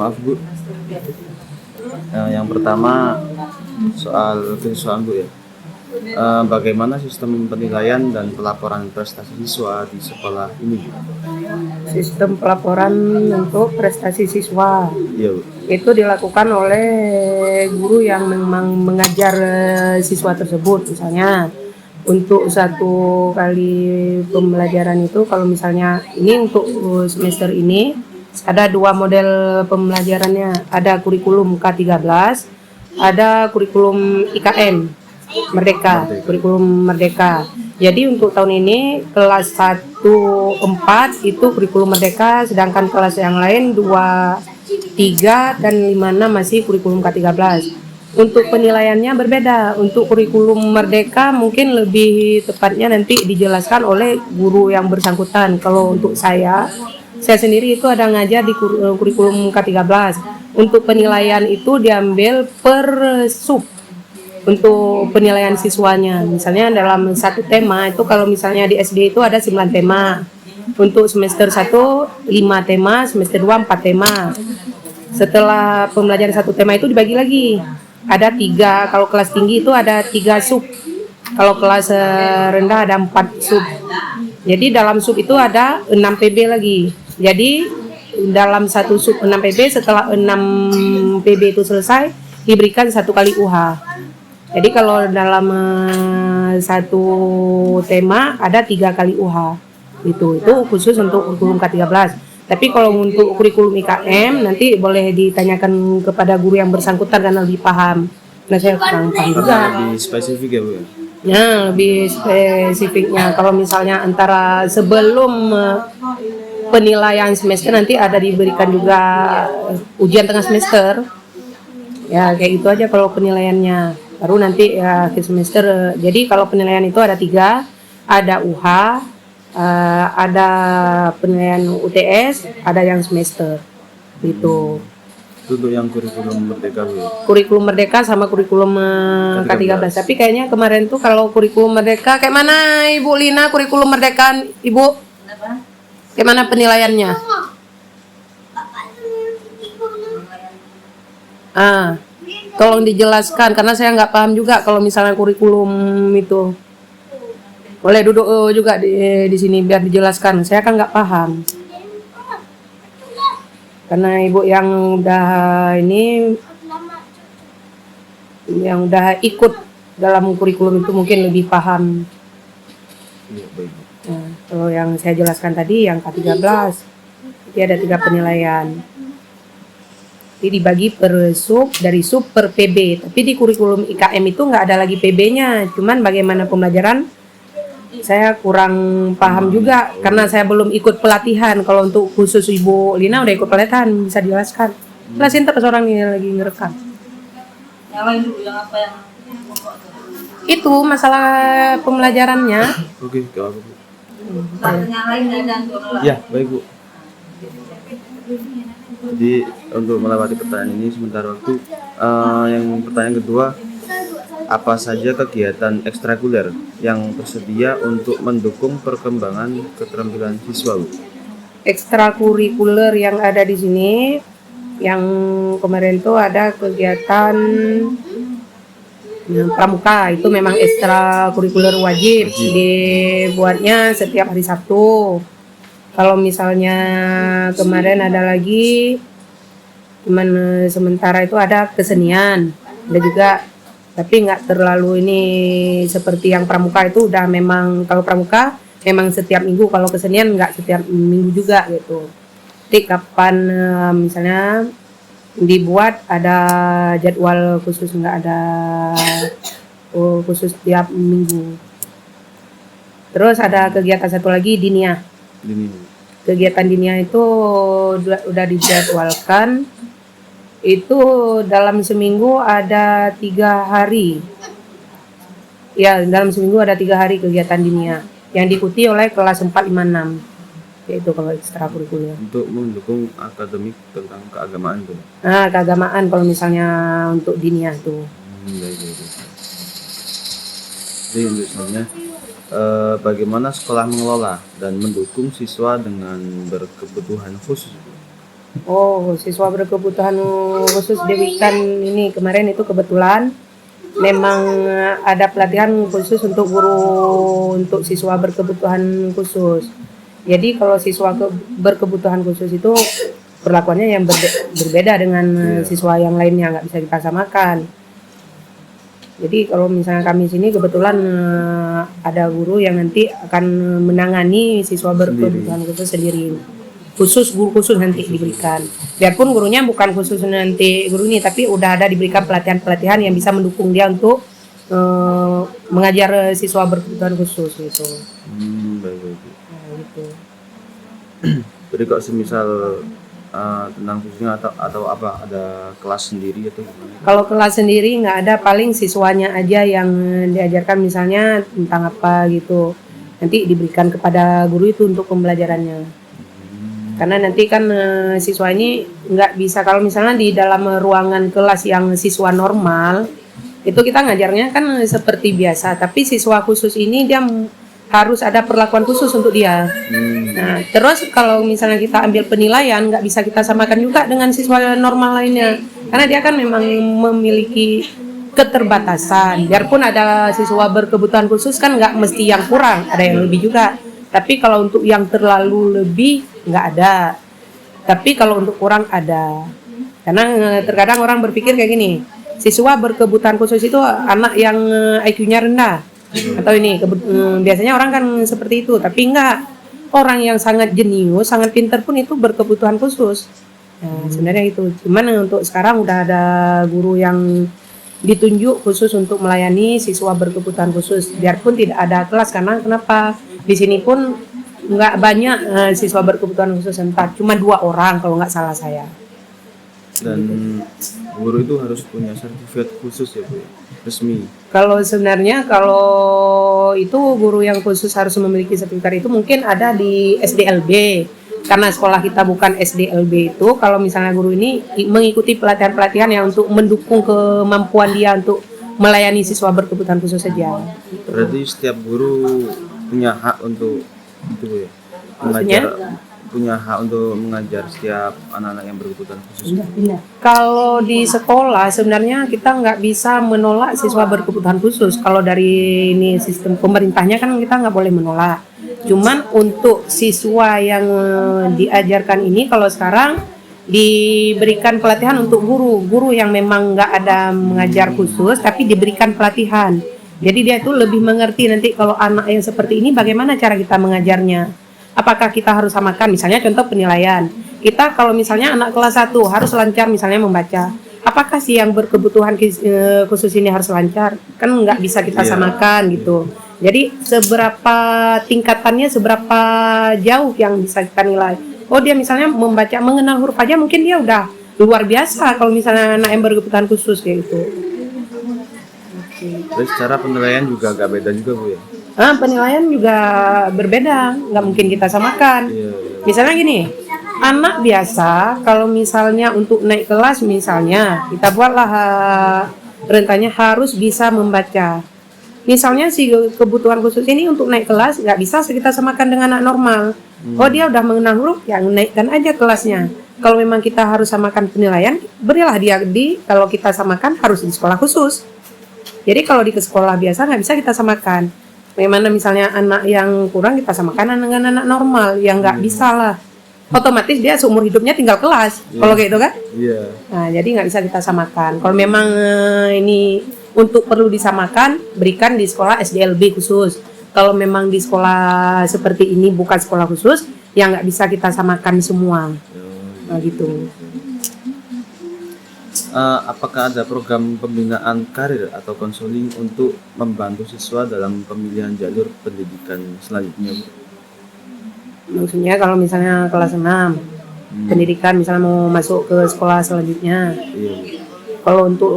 Maaf Bu, yang pertama soal kesiswaan Bu ya. Bagaimana sistem penilaian dan pelaporan prestasi siswa di sekolah ini Bu? Sistem pelaporan untuk prestasi siswa Iya Bu. itu dilakukan oleh guru yang memang mengajar siswa tersebut. Misalnya untuk satu kali pembelajaran itu, kalau misalnya ini untuk semester ini ada dua model pembelajarannya, ada kurikulum K13, ada kurikulum IKM Merdeka, kurikulum Merdeka. Jadi untuk tahun ini kelas 1-4 itu kurikulum Merdeka, sedangkan kelas yang lain 2, 3 dan 5, 6 masih kurikulum K13. Untuk penilaiannya berbeda. Untuk kurikulum Merdeka mungkin lebih tepatnya nanti dijelaskan oleh guru yang bersangkutan. Kalau untuk saya sendiri itu ada ngajar di kurikulum K13. Untuk penilaian itu diambil per sub. Untuk penilaian siswanya, misalnya dalam satu tema itu, kalau misalnya di SD itu ada 9 tema, untuk semester 1 5 tema, semester 2 4 tema. Setelah pembelajaran satu tema itu dibagi lagi, ada 3. Kalau kelas tinggi itu ada 3 sub, kalau kelas rendah ada 4 sub. Jadi dalam sub itu ada 6 PB lagi. Jadi dalam satu sub 6 PB, setelah 6 PB itu selesai diberikan 1 kali UH. Jadi kalau dalam satu tema ada 3 kali UH. Itu khusus untuk kurikulum K13. Tapi kalau untuk kurikulum IKM nanti boleh ditanyakan kepada guru yang bersangkutan karena lebih paham. Nah, saya kurang paham juga. Lebih spesifik ya Bu ya? Ya, lebih spesifiknya kalau misalnya antara sebelum penilaian semester nanti ada diberikan juga ujian tengah semester. Ya, kayak gitu aja kalau penilaiannya. Baru nanti ya akhir semester. Jadi kalau penilaian itu ada 3, ada UH, ada penilaian UTS, ada yang semester. Gitu. Itu untuk yang kurikulum Merdeka Bu ya? Kurikulum Merdeka sama kurikulum K13. Tapi kayaknya kemarin tuh kalau kurikulum Merdeka, kayak mana Ibu Lina kurikulum Merdeka Ibu? Kayak mana penilaiannya? Tolong dijelaskan karena saya nggak paham juga kalau misalnya kurikulum itu. Boleh duduk juga di sini biar dijelaskan. Saya kan nggak paham. Karena Ibu yang udah ikut dalam kurikulum itu mungkin lebih paham. Iya, baik. Nah, kalau yang saya jelaskan tadi yang K13 jadi ada 3 penilaian. Jadi dibagi per sub, dari sub per PB. Tapi di kurikulum IKM itu nggak ada lagi PB-nya. Cuman bagaimana pembelajaran saya kurang paham juga karena saya belum ikut pelatihan. Kalau untuk khusus Ibu Lina udah ikut pelatihan, bisa dijelaskan. Jelasin terus orang ini lagi ngerekam. Yang lain dulu, yang apa yang Itu masalah pembelajarannya. Oke, kalau Bu. yang lain ada untuk Ya, baik Bu. Jadi untuk melewati pertanyaan ini sementara waktu, yang pertanyaan kedua, apa saja kegiatan ekstrakurikuler yang tersedia untuk mendukung perkembangan keterampilan siswa Bu? Ekstrakurikuler yang ada di sini, yang kemarin tuh ada kegiatan pramuka, itu memang ekstrakurikuler wajib dibuatnya setiap hari Sabtu. Kalau misalnya kemarin ada lagi, cuman sementara itu ada kesenian, ada juga, tapi nggak terlalu ini seperti yang pramuka itu udah memang, kalau pramuka memang setiap minggu, kalau kesenian nggak setiap minggu juga gitu. Jadi kapan misalnya dibuat ada jadwal khusus, nggak ada khusus tiap minggu. Terus ada kegiatan satu lagi, Dinia. Kegiatan Dinia itu udah dijadwalkan. Itu dalam seminggu ada 3 hari. Ya, dalam seminggu ada 3 hari kegiatan Dinia yang diikuti oleh kelas 4, 5, 6. Yaitu kalau ekstrakurikuler. Untuk mendukung akademik tentang keagamaan tuh. Nah, keagamaan kalau misalnya untuk Dinia tuh. Baik. Jadi untuk selanjutnya, bagaimana sekolah mengelola dan mendukung siswa dengan berkebutuhan khusus? Oh, siswa berkebutuhan khusus diberikan ini kemarin itu kebetulan memang ada pelatihan khusus untuk guru untuk siswa berkebutuhan khusus. Jadi kalau siswa berkebutuhan khusus itu perlakuannya yang berbeda dengan Iya. siswa yang lainnya, nggak bisa kita samakan. Jadi kalau misalnya kami sini kebetulan ada guru yang nanti akan menangani siswa berkebutuhan khusus sendiri. Khusus guru khusus nanti diberikan. Biarpun gurunya bukan khusus nanti guru ini, tapi udah ada diberikan pelatihan-pelatihan yang bisa mendukung dia untuk mengajar siswa berkebutuhan khusus gitu. Baik. Nah, gitu. Jadi kok semisal tentang khususnya atau apa ada kelas sendiri atau gimana? Kalau kelas sendiri nggak ada, paling siswanya aja yang diajarkan misalnya tentang apa gitu. Nanti diberikan kepada guru itu untuk pembelajarannya. Karena nanti kan siswa ini nggak bisa, kalau misalnya di dalam ruangan kelas yang siswa normal, itu kita ngajarnya kan seperti biasa. Tapi siswa khusus ini dia harus ada perlakuan khusus untuk dia. Nah, terus kalau misalnya kita ambil penilaian, nggak bisa kita samakan juga dengan siswa normal lainnya. Karena dia kan memang memiliki keterbatasan. Biarpun ada siswa berkebutuhan khusus kan nggak mesti yang kurang, ada yang lebih juga. Tapi kalau untuk yang terlalu lebih nggak ada. Tapi kalau untuk kurang ada. Karena terkadang orang berpikir kayak gini, siswa berkebutuhan khusus itu anak yang IQ-nya rendah. Atau ini biasanya orang kan seperti itu, tapi enggak. Orang yang sangat jenius, sangat pintar pun itu berkebutuhan khusus. Nah, sebenarnya itu. Cuman untuk sekarang udah ada guru yang ditunjuk khusus untuk melayani siswa berkebutuhan khusus. Biarpun tidak ada kelas, karena kenapa? Di sini pun nggak banyak siswa berkebutuhan khusus, entah cuma 2 orang kalau nggak salah saya. Dan guru itu harus punya sertifikat khusus ya Bu, resmi. Kalau sebenarnya kalau itu guru yang khusus harus memiliki sertifikat itu mungkin ada di SDLB. Karena sekolah kita bukan SDLB itu, kalau misalnya guru ini mengikuti pelatihan-pelatihan yang untuk mendukung kemampuan dia untuk melayani siswa berkebutuhan khusus saja. Berarti setiap guru punya hak untuk itu Bu ya. Maksudnya? Punya hak untuk mengajar setiap anak-anak yang berkebutuhan khusus. Kalau di sekolah sebenarnya kita nggak bisa menolak siswa berkebutuhan khusus. Kalau dari ini sistem pemerintahnya kan kita nggak boleh menolak. Cuman untuk siswa yang diajarkan ini kalau sekarang diberikan pelatihan untuk guru yang memang nggak ada mengajar khusus tapi diberikan pelatihan. Jadi dia itu lebih mengerti nanti kalau anak yang seperti ini bagaimana cara kita mengajarnya. Apakah kita harus samakan, misalnya contoh penilaian. Kita kalau misalnya anak kelas 1 harus lancar misalnya membaca. Apakah sih yang berkebutuhan khusus ini harus lancar? Kan nggak bisa kita samakan gitu. Jadi seberapa tingkatannya, seberapa jauh yang bisa kita nilai. Oh dia misalnya membaca, mengenal huruf aja mungkin dia udah luar biasa kalau misalnya anak yang berkebutuhan khusus kayak gitu. Terus cara penilaian juga agak beda juga Bu ya. Penilaian juga berbeda, nggak mungkin kita samakan. Misalnya gini, anak biasa kalau misalnya untuk naik kelas misalnya kita buatlah rentannya harus bisa membaca. Misalnya si kebutuhan khusus ini untuk naik kelas nggak bisa kita samakan dengan anak normal. Oh dia udah mengenal huruf, ya naikkan aja kelasnya. Kalau memang kita harus samakan penilaian, berilah dia kalau kita samakan harus di sekolah khusus. Jadi kalau di sekolah biasa nggak bisa kita samakan. Bagaimana misalnya anak yang kurang kita samakan dengan anak normal yang nggak bisa lah. Otomatis dia seumur hidupnya tinggal kelas. Kalau kayak gitu kan? Iya. Nah jadi nggak bisa kita samakan. Kalau memang ini untuk perlu disamakan, berikan di sekolah SDLB khusus. Kalau memang di sekolah seperti ini bukan sekolah khusus, yang nggak bisa kita samakan semua. Nah, gitu. Apakah ada program pembinaan karir atau konseling untuk membantu siswa dalam pemilihan jalur pendidikan selanjutnya? Maksudnya kalau misalnya kelas 6 pendidikan misalnya mau masuk ke sekolah selanjutnya. Iya. Kalau untuk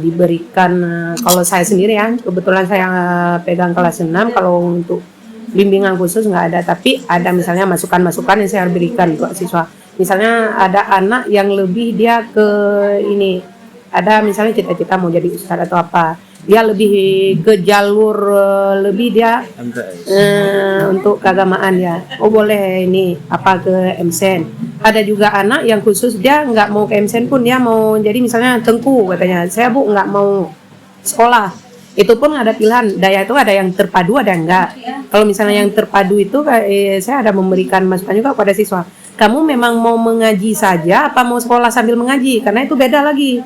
diberikan, kalau saya sendiri ya, kebetulan saya pegang kelas 6, kalau untuk bimbingan khusus nggak ada, tapi ada misalnya masukan-masukan yang saya berikan untuk siswa. Misalnya ada anak yang lebih dia ke ini, ada misalnya cita-cita mau jadi ustadz atau apa, dia lebih ke jalur lebih dia MTS. untuk keagamaan ya. Oh boleh ini apa ke MSen. Ada juga anak yang khusus dia nggak mau ke MSN pun, dia mau jadi misalnya Tengku katanya, saya Bu nggak mau sekolah. Itu pun ada pilihan, daya itu ada yang terpadu ada yang enggak. Kalau misalnya yang terpadu itu saya ada memberikan masukan juga kepada siswa. Kamu memang mau mengaji saja apa mau sekolah sambil mengaji? Karena itu beda lagi.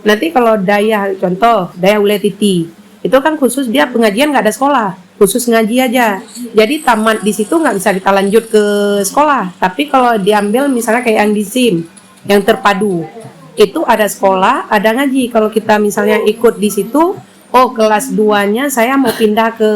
Nanti kalau daya, contoh daya Uletiti, itu kan khusus dia pengajian nggak ada sekolah, khusus ngaji aja. Jadi tamat di situ nggak bisa kita lanjut ke sekolah. Tapi kalau diambil misalnya kayak yang di SIM, yang terpadu, itu ada sekolah, ada ngaji. Kalau kita misalnya ikut di situ, oh kelas 2-nya saya mau pindah ke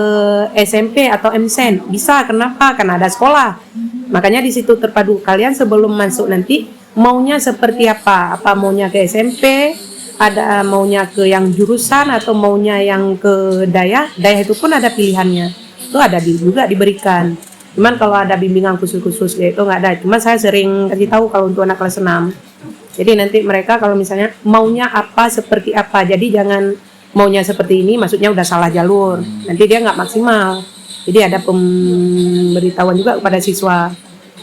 SMP atau MSN, bisa. Kenapa? Karena ada sekolah. Makanya di situ terpadu. Kalian sebelum masuk nanti maunya seperti apa? Apa maunya ke SMP? Ada maunya ke yang jurusan atau maunya yang ke daya? Daya itu pun ada pilihannya. Itu ada juga diberikan. Cuman kalau ada bimbingan khusus-khusus ya itu nggak ada. Cuma saya sering kasih tahu kalau untuk anak kelas 6. Jadi nanti mereka kalau misalnya maunya apa seperti apa. Jadi jangan maunya seperti ini, maksudnya udah salah jalur. Nanti dia nggak maksimal. Jadi ada pemberitahuan juga kepada siswa.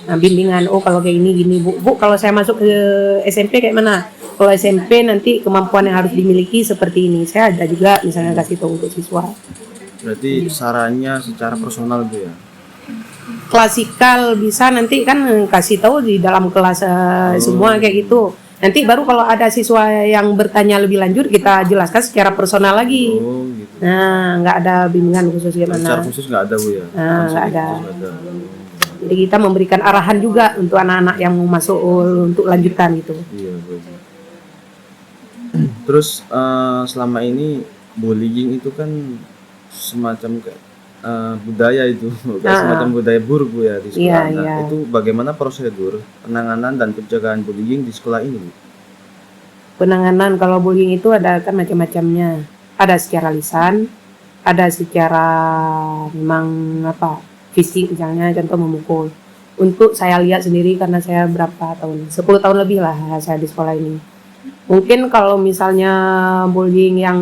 Nah, bimbingan, oh kalau kayak ini gini Bu kalau saya masuk ke SMP kayak mana? Kalau SMP nanti kemampuan yang harus dimiliki seperti ini. Saya ada juga misalnya kasih tahu untuk siswa. Berarti sarannya secara personal Bu ya? Klasikal bisa nanti kan kasih tahu di dalam kelas semua kayak gitu. Nanti baru kalau ada siswa yang bertanya lebih lanjut kita jelaskan secara personal lagi. Oh gitu. Nah, nggak ada bimbingan khusus gimana? Secara khusus nggak ada Bu ya? Nah, nggak ada. Khusus nggak ada. Jadi kita memberikan arahan juga untuk anak-anak yang mau masuk untuk lanjutan gitu. Iya Bu. Terus selama ini bullying itu kan semacam kayak budaya itu, kayak semacam budaya buruk Bu ya di sekolah. Nah, itu bagaimana prosedur penanganan dan pencegahan bullying di sekolah ini Bu? Penanganan kalau bullying itu ada kan macam-macamnya. Ada secara lisan, ada secara memang fisik misalnya contoh memukul. Untuk saya lihat sendiri karena saya berapa tahun, 10 tahun lebih lah saya di sekolah ini. Mungkin kalau misalnya bullying yang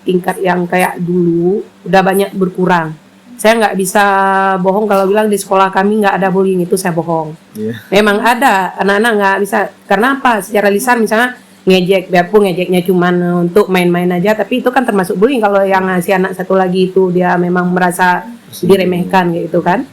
tingkat yang kayak dulu udah banyak berkurang. Saya nggak bisa bohong kalau bilang di sekolah kami nggak ada bullying, itu saya bohong. Memang ada, anak-anak nggak bisa. Karena apa? Secara lisan misalnya ngejek, biarpun ngejeknya cuman untuk main-main aja, tapi itu kan termasuk bullying. Kalau yang si anak satu lagi itu dia memang merasa diremehkan gitu kan.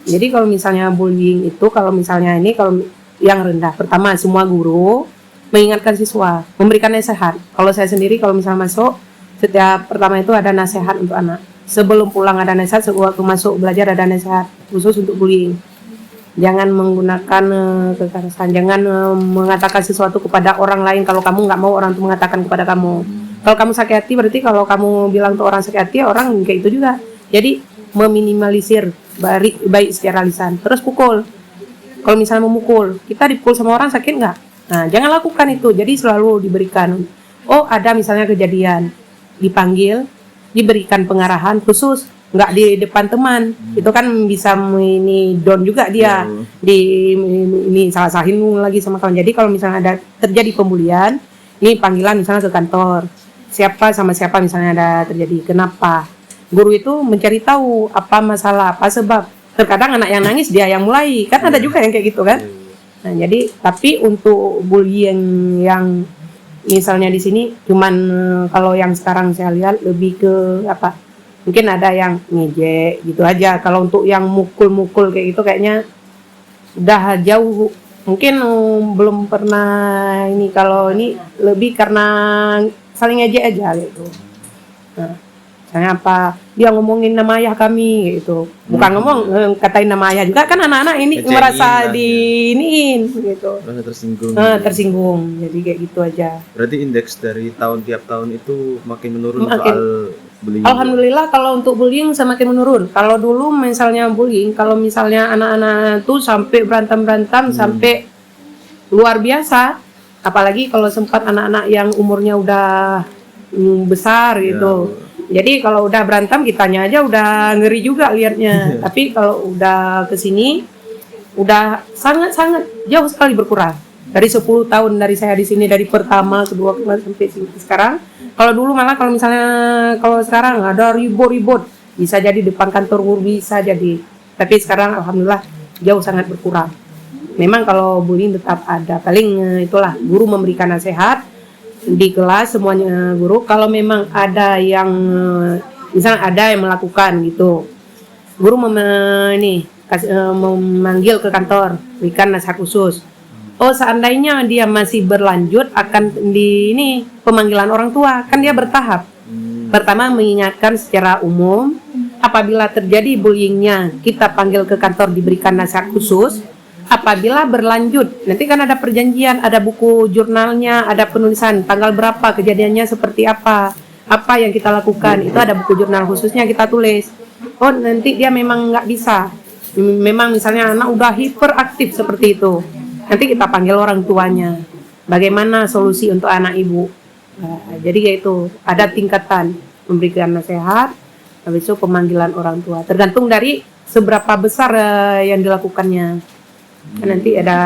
Jadi kalau misalnya bullying itu, kalau misalnya ini kalau yang rendah, pertama semua guru mengingatkan siswa, memberikan nasihat. Kalau saya sendiri kalau misalnya masuk, setiap pertama itu ada nasihat untuk anak. Sebelum pulang ada nasihat, waktu masuk belajar ada nasihat khusus untuk bullying. Jangan menggunakan kekerasan, jangan mengatakan sesuatu kepada orang lain kalau kamu nggak mau orang itu mengatakan kepada kamu. Kalau kamu sakit hati berarti kalau kamu bilang ke orang sakit hati, orang kayak itu juga. Jadi meminimalisir baik secara lisan. Terus pukul. Kalau misalnya memukul, kita dipukul sama orang sakit nggak? Nah, jangan lakukan itu. Jadi selalu diberikan. Oh, ada misalnya kejadian, dipanggil, diberikan pengarahan khusus, nggak di depan teman. Itu kan bisa ini down juga dia. Ini salah-salahin lagi sama kawan. Jadi kalau misalnya ada terjadi pembulian, ini panggilan misalnya ke kantor. Siapa sama siapa misalnya ada terjadi. Kenapa? Guru itu mencari tahu apa masalah, apa sebab. Terkadang anak yang nangis dia yang mulai. Kan ada juga yang kayak gitu kan. Nah, jadi tapi untuk bullying yang misalnya di sini cuman kalau yang sekarang saya lihat lebih ke mungkin ada yang ngejek gitu aja. Kalau untuk yang mukul-mukul kayak gitu kayaknya udah jauh, mungkin belum pernah ini. Kalau ini lebih karena saling ngejek aja gitu. Nah, misalnya dia ngomongin nama ayah kami gitu, bukan ngomong katain nama ayah juga kan anak-anak ini Ngecekin merasa lah, diiniin gitu, merasa tersinggung. tersinggung, jadi kayak gitu aja. Berarti indeks dari tiap tahun itu makin menurun soal bullying. Alhamdulillah kalau untuk bullying semakin menurun. Kalau dulu misalnya bullying, kalau misalnya anak-anak tuh sampai berantem sampai luar biasa, apalagi kalau sempat anak-anak yang umurnya udah besar gitu. Jadi kalau udah berantem kitanya aja udah ngeri juga liatnya. Tapi kalau udah kesini udah sangat-sangat jauh sekali berkurang. Dari 10 tahun dari saya di sini, dari pertama, kedua, sampai sekarang. Kalau dulu malah kalau sekarang ada ribut-ribut, bisa jadi depan kantor guru bisa jadi. Tapi sekarang alhamdulillah jauh sangat berkurang. Memang kalau bullying tetap ada. Paling itulah guru memberikan nasihat di kelas semuanya guru. Kalau memang ada yang misalnya ada yang melakukan gitu, guru memanggil ke kantor, berikan nasihat khusus. Oh, seandainya dia masih berlanjut akan pemanggilan orang tua, kan dia bertahap. Pertama mengingatkan secara umum, apabila terjadi bullyingnya kita panggil ke kantor diberikan nasihat khusus. Apabila berlanjut, nanti kan ada perjanjian, ada buku jurnalnya, ada penulisan tanggal berapa, kejadiannya seperti apa yang kita lakukan, itu ada buku jurnal khususnya kita tulis. Oh, nanti dia memang nggak bisa, memang misalnya anak udah hiperaktif seperti itu, nanti kita panggil orang tuanya, bagaimana solusi untuk anak ibu. Nah, jadi yaitu ada tingkatan memberikan nasihat, habis itu pemanggilan orang tua, tergantung dari seberapa besar yang dilakukannya. Nanti ada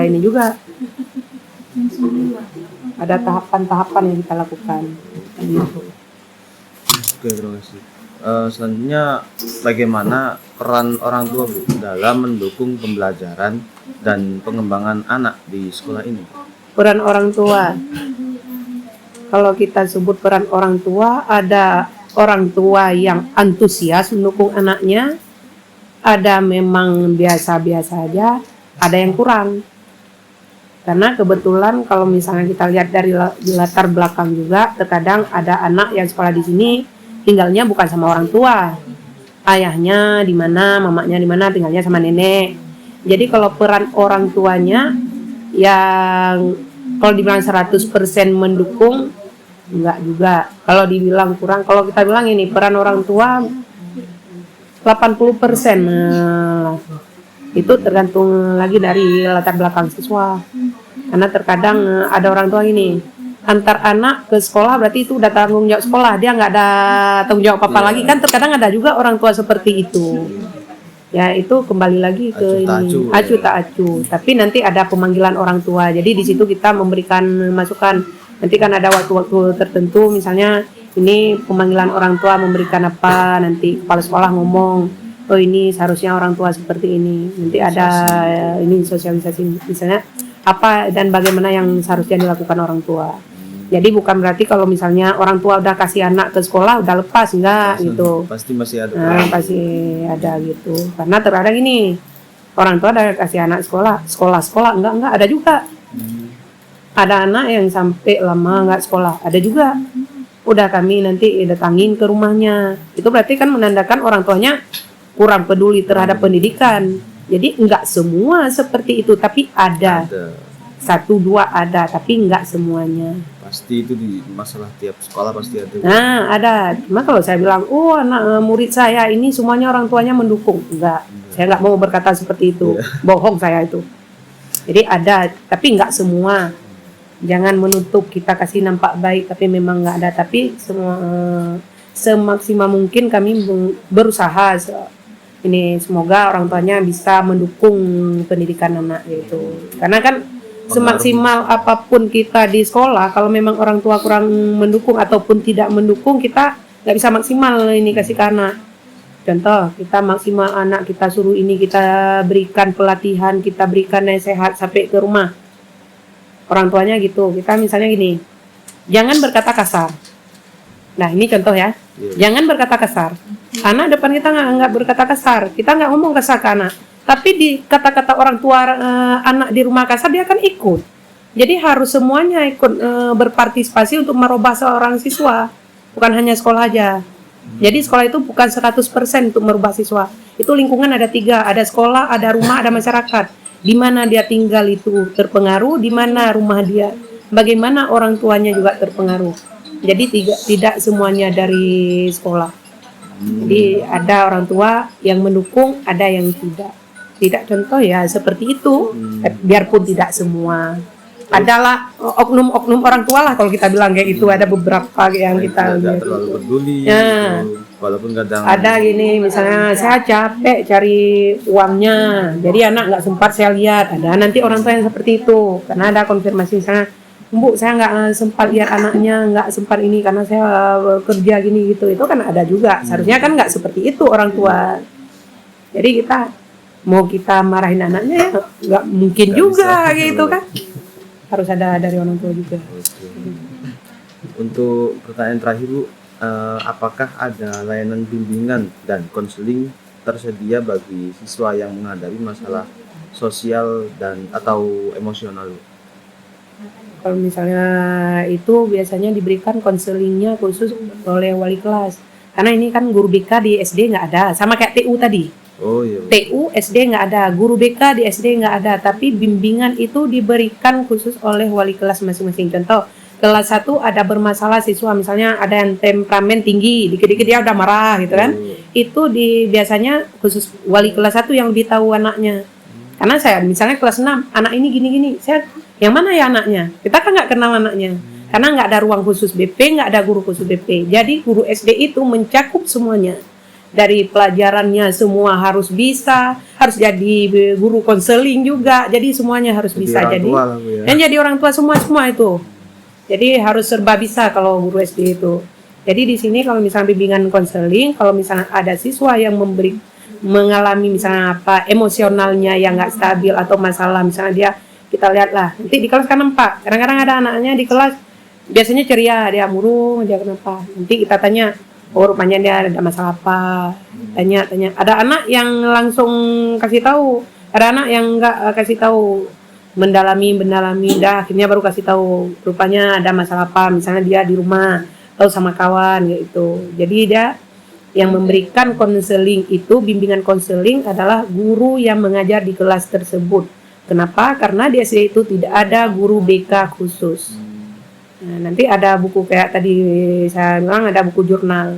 ini juga, ada tahapan-tahapan yang kita lakukan gitu. Oke, terima kasih. Selanjutnya, bagaimana peran orang tua, Bu, dalam mendukung pembelajaran dan pengembangan anak di sekolah ini? Peran orang tua, kalau kita sebut peran orang tua, ada orang tua yang antusias mendukung anaknya, ada memang biasa-biasa aja, ada yang kurang. Karena kebetulan kalau misalnya kita lihat dari latar belakang juga, terkadang ada anak yang sekolah di sini tinggalnya bukan sama orang tua, ayahnya di mana, mamanya di mana, tinggalnya sama nenek. Jadi kalau peran orang tuanya yang kalau dibilang 100% mendukung, enggak juga. Kalau dibilang kurang, kalau kita bilang ini peran orang tua 80%. Itu tergantung lagi dari latar belakang siswa. Karena terkadang ada orang tua ini, antar anak ke sekolah berarti itu udah tanggung jawab sekolah, dia nggak ada tanggung jawab apa lagi. Kan terkadang ada juga orang tua seperti itu. Ya itu kembali lagi ke acu tak acu. Tapi nanti ada pemanggilan orang tua. Jadi di situ kita memberikan masukan. Nanti kan ada waktu-waktu tertentu, misalnya ini pemanggilan orang tua memberikan apa, nanti kepala sekolah ngomong, oh ini seharusnya orang tua seperti ini. Nanti ada ini sosialisasi misalnya apa dan bagaimana yang seharusnya dilakukan orang tua. Jadi bukan berarti kalau misalnya orang tua udah kasih anak ke sekolah udah lepas, enggak gitu. Pasti masih ada. Pasti ada gitu. Karena terkadang ini orang tua udah kasih anak sekolah enggak ada juga. Ada anak yang sampai lama enggak sekolah, ada juga. Udah kami nanti datangin ke rumahnya. Itu berarti kan menandakan orang tuanya kurang peduli terhadap pendidikan. Jadi enggak semua seperti itu, tapi ada. 1-2 ada, tapi enggak semuanya. Pasti itu di masalah tiap sekolah pasti ada. Nah, ada. Cuma kalau saya bilang, oh anak murid saya ini semuanya orang tuanya mendukung. Enggak. Saya enggak mau berkata seperti itu. Bohong saya itu. Jadi ada, tapi enggak semua. Jangan menutup, kita kasih nampak baik, tapi memang enggak ada. Tapi semua semaksimal mungkin kami berusaha. Ini semoga orang tuanya bisa mendukung pendidikan anak gitu. Karena kan semaksimal apapun kita di sekolah, kalau memang orang tua kurang mendukung ataupun tidak mendukung, kita nggak bisa maksimal ini kasih ke anak. Contoh, kita maksimal anak, kita suruh ini, kita berikan pelatihan, kita berikan nasihat sampai ke rumah. Orang tuanya gitu, kita misalnya gini, jangan berkata kasar. Nah ini contoh ya, jangan berkata kasar. Anak depan kita nggak berkata kasar, kita nggak ngomong kasar ke anak. Tapi di kata-kata orang tua anak di rumah kasar dia akan ikut. Jadi harus semuanya ikut berpartisipasi untuk merubah seorang siswa, bukan hanya sekolah aja. Jadi sekolah itu bukan 100% untuk merubah siswa. Itu lingkungan ada 3, ada sekolah, ada rumah, ada masyarakat. Di mana dia tinggal itu terpengaruh, di mana rumah dia, bagaimana orang tuanya juga terpengaruh. Jadi tidak semuanya dari sekolah. Jadi ada orang tua yang mendukung, ada yang tidak. Tidak, contoh ya seperti itu. Biarpun tidak semua. Adalah oknum-oknum orang tua lah kalau kita bilang kayak itu. Ada beberapa yang kita tidak terlalu peduli. Ya. Gitu. Walaupun kadang ada gini, misalnya saya capek cari uangnya, jadi anak nggak sempat saya lihat. Ada nanti orang tua yang seperti itu, karena ada konfirmasi misalnya, Bu, saya nggak sempat lihat anaknya, nggak sempat ini karena saya kerja gini gitu. Itu kan ada juga. Seharusnya kan nggak seperti itu orang tua. Jadi kita mau kita marahin anaknya ya nggak mungkin Nggak juga bisa. gitu kan, harus ada dari orang tua juga. Oke. Untuk pertanyaan terakhir Bu, apakah ada layanan bimbingan dan konseling tersedia bagi siswa yang menghadapi masalah sosial dan atau emosional Bu? Kalau misalnya itu biasanya diberikan konselingnya khusus oleh wali kelas, karena ini kan guru BK di SD nggak ada, sama kayak TU tadi. Oh iya Bu. TU SD nggak ada, guru BK di SD nggak ada, tapi bimbingan itu diberikan khusus oleh wali kelas masing-masing. Contoh, kelas 1 ada bermasalah siswa, misalnya ada yang temperamen tinggi, dikit-dikit dia udah marah gitu kan. Itu biasanya khusus wali kelas 1 yang lebih tahu anaknya. Karena saya misalnya kelas 6, anak ini gini-gini, saya yang mana ya anaknya? Kita kan nggak kenal anaknya. Karena nggak ada ruang khusus BP, nggak ada guru khusus BP. Jadi guru SD itu mencakup semuanya. Dari pelajarannya semua harus bisa, harus jadi guru konseling juga. Jadi semuanya harus Jadi bisa. orang Jadi tua lah, Bu, ya. dan jadi orang tua semua itu. Jadi harus serba bisa kalau guru SD itu. Jadi di sini kalau misalnya bimbingan konseling, kalau misalnya ada siswa yang mengalami misalnya apa emosionalnya yang nggak stabil atau masalah, misalnya dia, kita lihat lah nanti di kelas kan nampak kadang-kadang ada anaknya di kelas biasanya ceria, dia murung, dia kenapa, nanti kita tanya, oh rupanya dia ada masalah apa, tanya ada anak yang langsung kasih tahu, ada anak yang nggak kasih tahu, mendalami dah akhirnya baru kasih tahu rupanya ada masalah apa, misalnya dia di rumah atau sama kawan gitu. Jadi dia yang memberikan konseling itu, bimbingan konseling adalah guru yang mengajar di kelas tersebut. Kenapa? Karena di SD itu tidak ada guru BK khusus. Nah, nanti ada buku kayak tadi saya bilang, ada buku jurnal.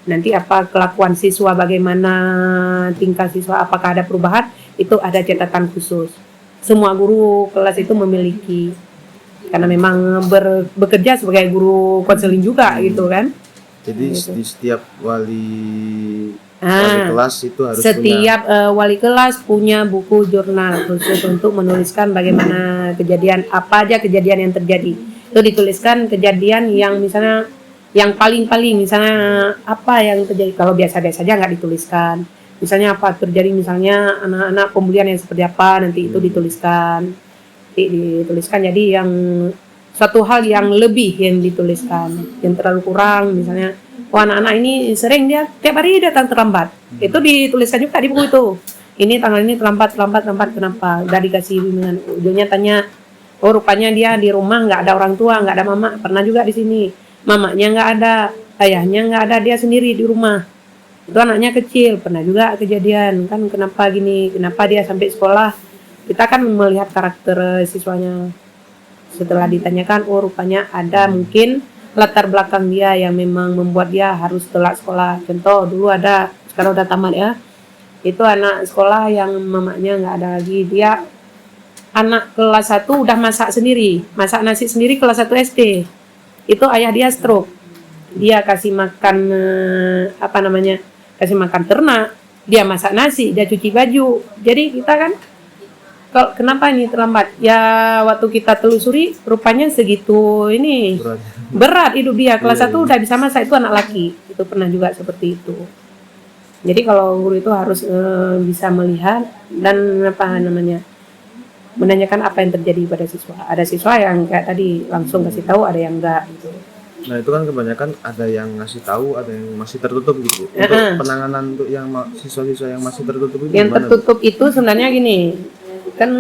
Nanti apa kelakuan siswa, bagaimana tingkah siswa, apakah ada perubahan, itu ada catatan khusus. Semua guru kelas itu memiliki. Karena memang bekerja sebagai guru konseling juga gitu kan. Jadi di setiap wali Ah, kelas itu harus setiap wali kelas punya buku jurnal khusus untuk menuliskan bagaimana kejadian, apa aja kejadian yang terjadi. Itu dituliskan kejadian yang misalnya yang paling misalnya apa yang terjadi. Kalau biasa-biasa aja nggak dituliskan. Misalnya apa terjadi, misalnya anak-anak pembulian yang seperti apa, nanti itu dituliskan. Dituliskan jadi yang suatu hal yang lebih yang dituliskan, yang terlalu kurang misalnya, oh anak-anak ini sering dia tiap hari datang terlambat, itu dituliskan juga di buku itu, ini tanggal ini terlambat kenapa, udah dikasih bimbingan. Ujungnya tanya, oh rupanya dia di rumah nggak ada orang tua, nggak ada mama, pernah juga di sini mamanya nggak ada, ayahnya nggak ada, dia sendiri di rumah, itu anaknya kecil, pernah juga kejadian kan, kenapa gini, kenapa dia sampai sekolah. Kita kan melihat karakter siswanya. Setelah ditanyakan, oh rupanya ada mungkin latar belakang dia yang memang membuat dia harus telat sekolah. Contoh dulu ada, sekarang udah tamat ya, itu anak sekolah yang mamanya nggak ada lagi, dia anak kelas 1 udah masak nasi sendiri kelas 1 SD. Itu ayah dia stroke, dia kasih makan kasih makan ternak, dia masak nasi, dia cuci baju. Jadi kita kan, kalau kenapa ini terlambat? Ya waktu kita telusuri rupanya segitu ini berat hidup dia. Kelas 1 udah bisa masak, itu anak laki. Itu pernah juga seperti itu. Jadi kalau guru itu harus bisa melihat dan menanyakan apa yang terjadi pada siswa. Ada siswa yang kayak tadi langsung kasih tahu, ada yang enggak gitu. Nah itu kan kebanyakan ada yang ngasih tahu, ada yang masih tertutup gitu. Untuk penanganan untuk yang siswa-siswa yang masih tertutup itu yang gimana? tertutup itu sebenarnya gini, kan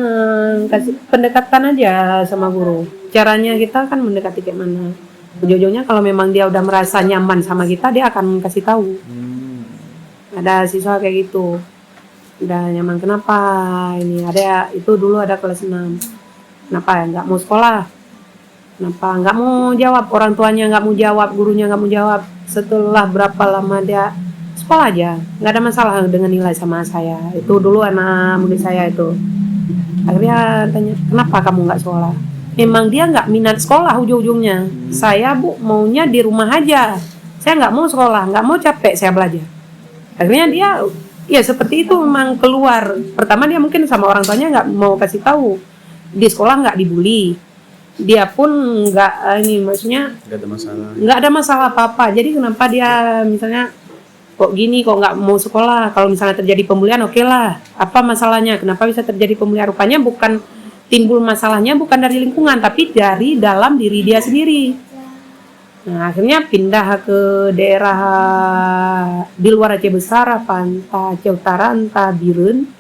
kasih pendekatan aja sama guru. Caranya kita kan mendekati kayak mana. Ujung-ujungnya kalau memang dia udah merasa nyaman sama kita, dia akan kasih tahu. Ada siswa kayak gitu, udah nyaman, kenapa ini ada, itu dulu ada kelas 6, kenapa ya nggak mau sekolah, kenapa nggak mau jawab, orang tuanya nggak mau jawab, gurunya nggak mau jawab. Setelah berapa lama dia sekolah aja, nggak ada masalah dengan nilai sama saya. Itu dulu anak murid saya itu. Akhirnya tanya, kenapa kamu nggak sekolah? Memang dia nggak minat sekolah ujung-ujungnya. Saya maunya di rumah aja. Saya nggak mau sekolah, nggak mau capek saya belajar. Akhirnya dia, ya seperti itu memang keluar. Pertama dia mungkin sama orang tuanya nggak mau kasih tahu. Di sekolah nggak dibully. Dia pun nggak maksudnya Nggak ada masalah. nggak ada masalah apa-apa. Jadi kenapa dia misalnya kok gini, kok nggak mau sekolah. Kalau misalnya terjadi pembulian, oke lah. Apa masalahnya? Kenapa bisa terjadi pembulian? Rupanya bukan timbul masalahnya bukan dari lingkungan, tapi dari dalam diri dia sendiri. Nah, akhirnya pindah ke daerah di luar Aceh Besar, apa entah Aceh Utara, entah Biren.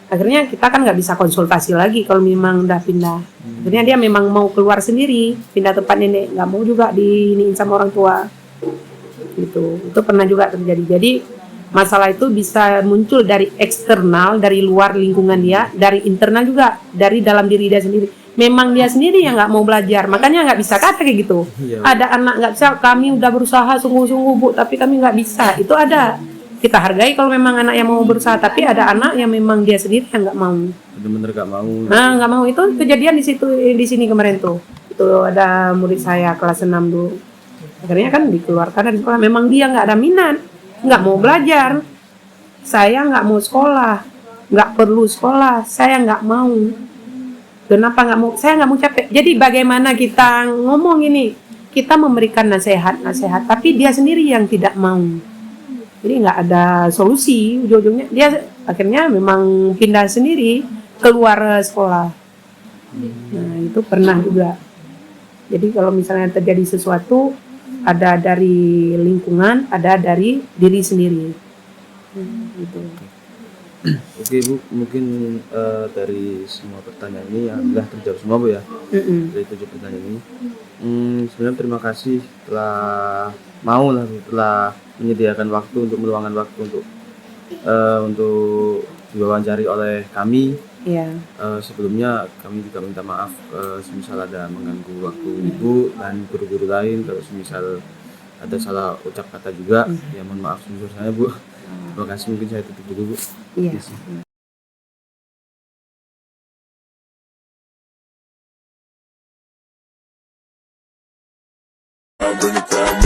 Akhirnya kita kan nggak bisa konsultasi lagi kalau memang udah pindah. Akhirnya dia memang mau keluar sendiri, pindah tempat nenek, nggak mau juga diiniin sama orang tua. Gitu. Itu pernah juga terjadi. Jadi masalah itu bisa muncul dari eksternal, dari luar lingkungan dia, dari internal juga, dari dalam diri dia sendiri. Memang dia sendiri yang nggak mau belajar, makanya nggak bisa kata kayak gitu. Iya. Ada anak nggak bisa, kami udah berusaha sungguh-sungguh Bu, tapi kami nggak bisa. Itu ada. Kita hargai kalau memang anak yang mau berusaha, tapi ada anak yang memang dia sendiri yang nggak mau. Bener-bener gak mau. Nah, nggak mau. Itu kejadian di situ, di sini kemarin tuh. Itu ada murid saya kelas 6 dulu. Akhirnya kan dikeluarkan dari sekolah. Memang dia nggak ada minat, nggak mau belajar. Saya nggak mau sekolah, nggak perlu sekolah. Saya nggak mau. Kenapa nggak mau? Saya nggak mau capek. Jadi bagaimana kita ngomong ini? Kita memberikan nasihat, tapi dia sendiri yang tidak mau. Jadi nggak ada solusi. Ujung-ujungnya dia akhirnya memang pindah sendiri keluar sekolah. Nah itu pernah juga. Jadi kalau misalnya terjadi sesuatu, ada dari lingkungan, ada dari diri sendiri. Gitu. Oke Bu, mungkin dari semua pertanyaan ini alhamdulillah terjawab semua Bu ya. Dari 7 pertanyaan ini. Sebenarnya terima kasih telah mau lah Bu, telah menyediakan waktu untuk meluangkan waktu untuk diwawancari oleh kami. Iya. Sebelumnya kami juga minta maaf semisal ada mengganggu waktu Ibu dan guru-guru lain, kalau semisal ada salah ucap kata juga, ya mohon maaf sebesar-besarnya Bu. Terima kasih, mungkin saya tutup dulu Bu. Iya. I'll bring it down.